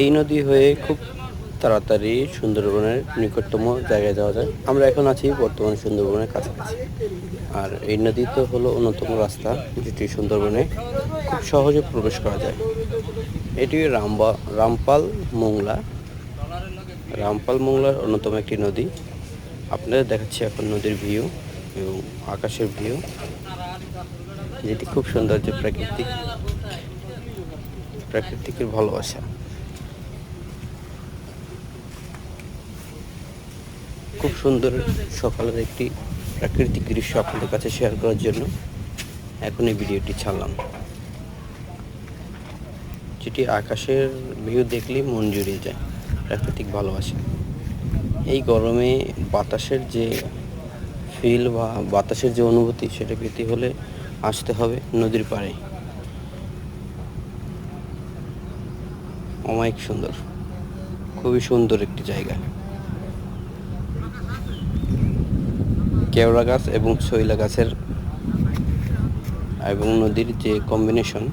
এই নদী হয়ে খুব তাড়াতাড়ি সুন্দরবনের নিকটতম জায়গায় যাওয়া যায়। আমরা এখন আছি বর্তমানে সুন্দরবনের কাছাকাছি। আর এই নদী তো হলো অন্যতম রাস্তা যেটি সুন্দরবনে খুব সহজে প্রবেশ করা যায়। এটি রামপাল মোংলা মোংলার অন্যতম একটি নদী। আপনাদের দেখাচ্ছি এখন নদীর ভিউ এবং আকাশের ভিউ, যেটি খুব সুন্দর, যে প্রাকৃতিকের ভালোবাসা। খুব সুন্দর সকালের একটি প্রাকৃতিক দৃশ্য আপনাদের কাছে শেয়ার করার জন্য এখন এই ভিডিওটি ছাড়লাম, যেটি আকাশের ভিউ দেখলেই মন জুড়িয়ে যায় প্রাকৃতিক ভালোবাসা। এই গরমে বাতাসের যে ফিল বা বাতাসের যে অনুভূতি, সেটা পেতে হলে আসতে হবে নদীর পাড়ে। অমায়িক সুন্দর, খুবই সুন্দর একটি জায়গা। কেওড়া গাছ এবং শৈলা গাছের এবং নদীর যে কম্বিনেশন,